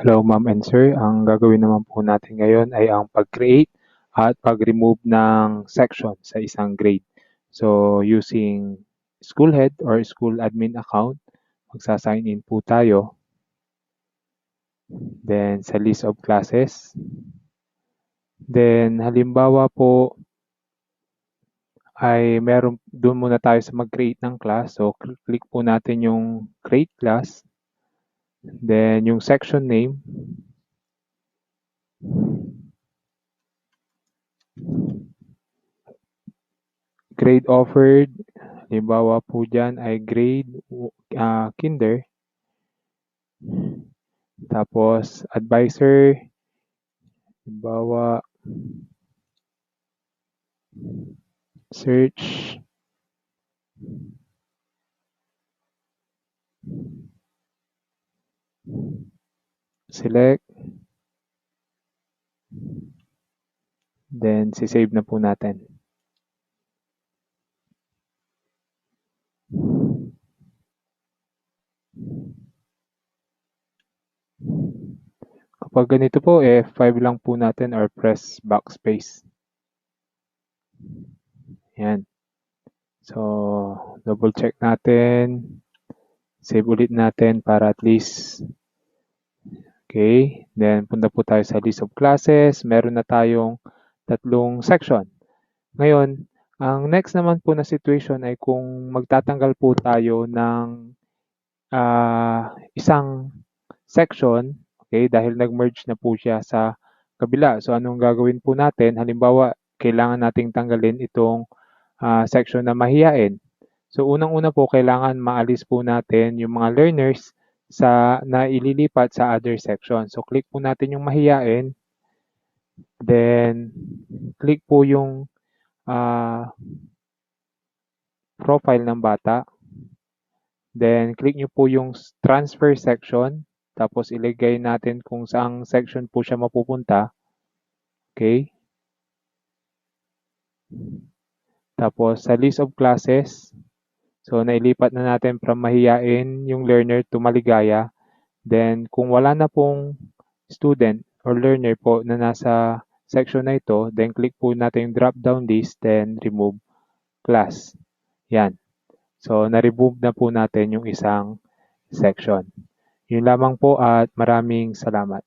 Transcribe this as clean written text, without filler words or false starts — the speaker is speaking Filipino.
Hello ma'am and sir, ang gagawin naman po natin ngayon ay ang pag-create at pag-remove ng section sa isang grade. So using school head or school admin account, magsa-sign in po tayo. Then sa list of classes. Then halimbawa po ay doon muna tayo sa mag-create ng class. So click po natin yung create class. Then yung section name. Grade offered, halimbawa po dyan ay grade kinder. Tapos advisor, halimbawa search, select, then sisave na po natin. Kapag ganito po, F5 lang po natin or press backspace. Yan. So, double check natin. Save ulit natin para at least. Okay. Then, punta po tayo sa list of classes. Meron na tayong 3 section. Ngayon, ang next naman po na situation ay kung magtatanggal po tayo ng isang section, okay, dahil nag-merge na po siya sa kabila. So, anong gagawin po natin? Halimbawa, kailangan nating tanggalin itong section na mahiyain. So, unang-una po, kailangan maalis po natin yung mga learners na ililipat sa other section. So, click po natin yung mahiyain. Then, click po yung profile ng bata. Then, click nyo po yung transfer section. Tapos, ilagay natin kung saang section po siya mapupunta. Okay. Tapos, sa list of classes, so, nailipat na natin from mahiyain yung learner to maligaya. Then, kung wala na pong student or learner po na nasa section na ito, then click po natin yung drop-down list, then remove class. Yan. So, na-remove na po natin yung isang section. Yun lamang po at maraming salamat.